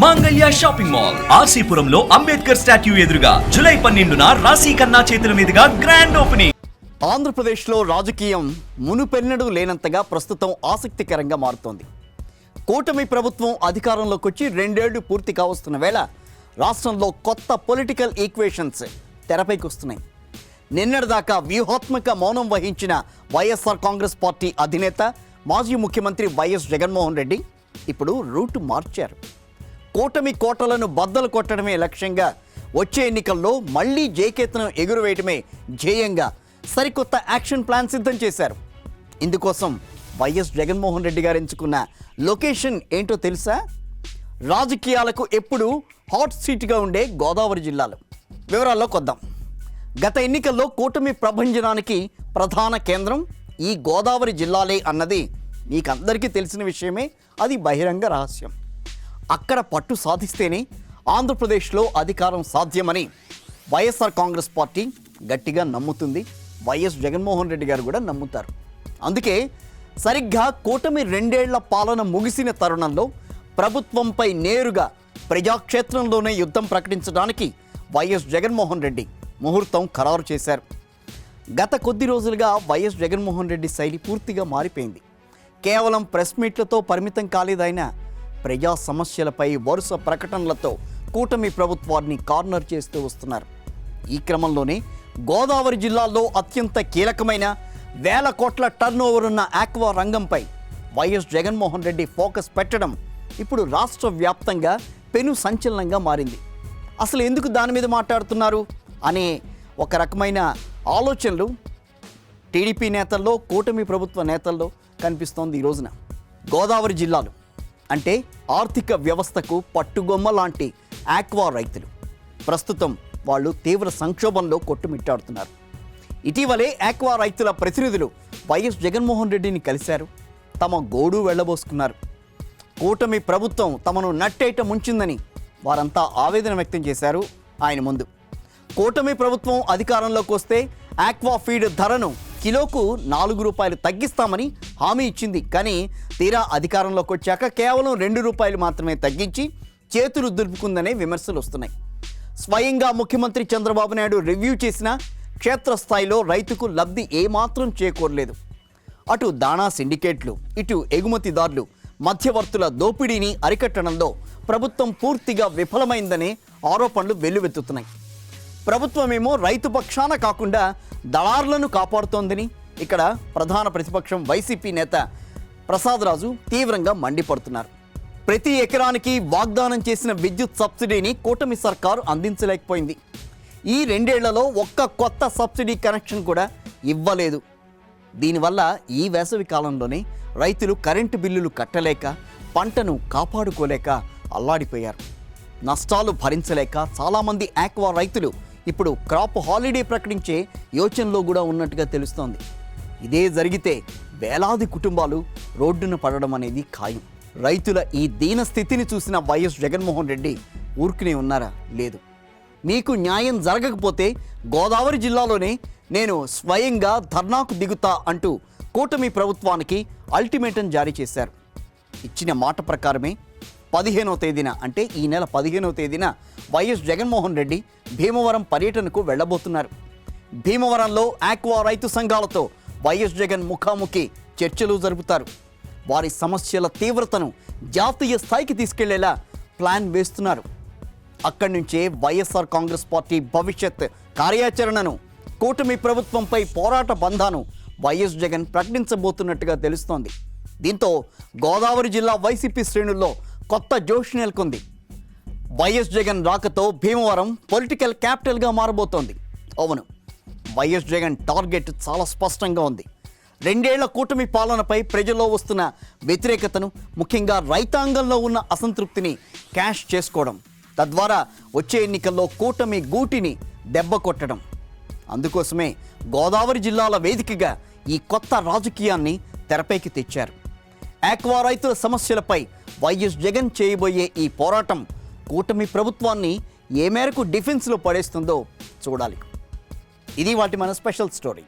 మాంగళ్య shopping mall ఆర్సీపురంలో Ambedkar statue ఎదురుగా July 12న రాశి ఖన్నా చేతుల మీదుగా గ్రాండ్ ఓపెనింగ్. ఆంధ్రప్రదేశ్లో రాజకీయం మునుపెన్నడూ లేనంతగా ప్రస్తుతం ఆసక్తికరంగా మారుతోంది. కూటమి ప్రభుత్వం అధికారంలోకి వచ్చి 2 ఏళ్లు పూర్తి కావస్తున్న వేళ రాష్ట్రంలో కొత్త పొలిటికల్ ఈక్వేషన్స్ తెరపైకి వస్తున్నాయి. నిన్నటిదాకా వ్యూహాత్మక మౌనం వహించిన వైఎస్ఆర్ కాంగ్రెస్ పార్టీ అధినేత మాజీ ముఖ్యమంత్రి వైఎస్ జగన్మోహన్ రెడ్డి ఇప్పుడు రూటు మార్చారు. కూటమి కోటలను బద్దలు కొట్టడమే లక్ష్యంగా, వచ్చే ఎన్నికల్లో మళ్లీ జయకేతనం ఎగురవేయడమే ధ్యేయంగా సరికొత్త యాక్షన్ ప్లాన్ సిద్ధం చేశారు. ఇందుకోసం వైఎస్ జగన్మోహన్ రెడ్డి గారు ఎంచుకున్న లొకేషన్ ఏంటో తెలుసా? రాజకీయాలకు ఎప్పుడు హాట్ సీట్గా ఉండే గోదావరి జిల్లాలు. వివరాల్లో కొద్దాం. గత ఎన్నికల్లో కూటమి ప్రభంజనానికి ప్రధాన కేంద్రం ఈ గోదావరి జిల్లాలే అన్నది మీకందరికీ తెలిసిన విషయమే. అది బహిరంగ రహస్యం. అక్కడ పట్టు సాధిస్తేనే ఆంధ్రప్రదేశ్లో అధికారం సాధ్యమని వైఎస్ఆర్ కాంగ్రెస్ పార్టీ గట్టిగా నమ్ముతుంది. వైఎస్ జగన్మోహన్ రెడ్డి గారు కూడా నమ్ముతారు. అందుకే సరిగ్గా కూటమి 2 ఏళ్ల పాలన ముగిసిన తరుణంలో ప్రభుత్వంపై నేరుగా ప్రజాక్షేత్రంలోనే యుద్ధం ప్రకటించడానికి వైఎస్ జగన్మోహన్ రెడ్డి ముహూర్తం ఖరారు చేశారు. గత కొద్ది రోజులుగా వైఎస్ జగన్మోహన్ రెడ్డి శైలి పూర్తిగా మారిపోయింది. కేవలం ప్రెస్ మీట్లతో పరిమితం కాలేదైనా ప్రజా సమస్యలపై వరుస ప్రకటనలతో కూటమి ప్రభుత్వాన్ని కార్నర్ చేస్తూ వస్తున్నారు. ఈ క్రమంలోనే గోదావరి జిల్లాలో అత్యంత కీలకమైన 1000 కోట్ల టర్నోవర్ ఉన్న ఆక్వా రంగంపై వైఎస్ జగన్మోహన్ రెడ్డి ఫోకస్ పెట్టడం ఇప్పుడు రాష్ట్ర వ్యాప్తంగా పెను సంచలనంగా మారింది. అసలు ఎందుకు దాని మీద మాట్లాడుతున్నారు అనే ఒక రకమైన ఆలోచనలు టీడీపీ నేతల్లో, కూటమి ప్రభుత్వ నేతల్లో కనిపిస్తోంది. ఈ రోజున గోదావరి జిల్లాలు అంటే ఆర్థిక వ్యవస్థకు పట్టుగొమ్మ లాంటి ఆక్వా రైతులు ప్రస్తుతం వాళ్ళు తీవ్ర సంక్షోభంలో కొట్టుమిట్టాడుతున్నారు. ఇటీవలే ఆక్వా రైతుల ప్రతినిధులు వైఎస్ జగన్మోహన్ రెడ్డిని కలిశారు. తమ గోడు వెళ్ళబోసుకున్నారు. కూటమి ప్రభుత్వం తమను నట్టేట ముంచిందని వారంతా ఆవేదన వ్యక్తం చేశారు ఆయన ముందు. కూటమి ప్రభుత్వం అధికారంలోకి వస్తే ఆక్వా ఫీడ్ ధరను కిలోకు 4 రూపాయలు తగ్గిస్తామని హామీ ఇచ్చింది. కానీ తీరా అధికారంలోకి వచ్చాక కేవలం 2 రూపాయలు మాత్రమే తగ్గించి చేతులు దులుపుకుందనే విమర్శలు వస్తున్నాయి. స్వయంగా ముఖ్యమంత్రి చంద్రబాబు నాయుడు రివ్యూ చేసిన క్షేత్రస్థాయిలో రైతుకు లబ్ధి ఏమాత్రం చేకూరలేదు. అటు దాణా సిండికేట్లు, ఇటు ఎగుమతిదారులు మధ్యవర్తుల దోపిడీని అరికట్టడంలో ప్రభుత్వం పూర్తిగా విఫలమైందనే ఆరోపణలు వెల్లువెత్తుతున్నాయి. ప్రభుత్వమేమో రైతు పక్షాన కాకుండా దళారులను కాపాడుతోందని ఇక్కడ ప్రధాన ప్రతిపక్షం వైసీపీ నేత ప్రసాద్ రాజు తీవ్రంగా మండిపడుతున్నారు. ప్రతి ఎకరానికి వాగ్దానం చేసిన విద్యుత్ సబ్సిడీని కూటమి సర్కారు అందించలేకపోయింది. ఈ 2 ఏళ్లలో ఒక్క కొత్త సబ్సిడీ కనెక్షన్ కూడా ఇవ్వలేదు. దీనివల్ల ఈ వేసవి కాలంలోనే రైతులు కరెంటు బిల్లులు కట్టలేక, పంటను కాపాడుకోలేక అల్లాడిపోయారు. నష్టాలు భరించలేక చాలామంది ఆక్వా రైతులు ఇప్పుడు క్రాప్ హాలిడే ప్రకటించే యోచనలో కూడా ఉన్నట్టుగా తెలుస్తోంది. ఇదే జరిగితే వేలాది కుటుంబాలు రోడ్డున పడడం అనేది ఖాయం. రైతుల ఈ దీన స్థితిని చూసిన వైఎస్ జగన్మోహన్ రెడ్డి ఊరుకునే ఉన్నారా? లేదు. మీకు న్యాయం జరగకపోతే గోదావరి జిల్లాలోనే నేను స్వయంగా ధర్నాకు దిగుతా అంటూ కూటమి ప్రభుత్వానికి అల్టిమేటం జారీ చేశారు. ఇచ్చిన మాట ప్రకారమే 15వ తేదీన అంటే ఈ నెల 15వ తేదీన వైఎస్ జగన్మోహన్ రెడ్డి భీమవరం పర్యటనకు వెళ్ళబోతున్నారు. భీమవరంలో ఆక్వా రైతు సంఘాలతో వైఎస్ జగన్ ముఖాముఖి చర్చలు జరుపుతారు. వారి సమస్యల తీవ్రతను జాతీయ స్థాయికి తీసుకెళ్లేలా ప్లాన్ వేస్తున్నారు. అక్కడి నుంచే వైఎస్ఆర్ కాంగ్రెస్ పార్టీ భవిష్యత్ కార్యాచరణను, కూటమి ప్రభుత్వంపై పోరాట బంధాను వైఎస్ జగన్ ప్రకటించబోతున్నట్టుగా తెలుస్తోంది. దీంతో గోదావరి జిల్లా వైసీపీ శ్రేణుల్లో కొత్త జోష్ నెలకొంది. వైఎస్ జగన్ రాకతో భీమవరం పొలిటికల్ క్యాపిటల్గా మారబోతోంది. అవును, వైఎస్ జగన్ టార్గెట్ చాలా స్పష్టంగా ఉంది. 2 ఏళ్ల కూటమి పాలనపై ప్రజల్లో వస్తున్న వ్యతిరేకతను, ముఖ్యంగా రైతాంగంలో ఉన్న అసంతృప్తిని క్యాష్ చేసుకోవడం, తద్వారా వచ్చే ఎన్నికల్లో కూటమి గూటిని దెబ్బ కొట్టడం. అందుకోసమే గోదావరి జిల్లాల వేదికగా ఈ కొత్త రాజకీయాన్ని తెరపైకి తెచ్చారు. ఆక్వా రైతుల సమస్యలపై వైఎస్ జగన్ చేయబోయే ఈ పోరాటం కూటమి ప్రభుత్వాన్ని ఏ మేరకు డిఫెన్స్లో పడేస్తుందో చూడాలి. ఇది వాటి మన స్పెషల్ స్టోరీ.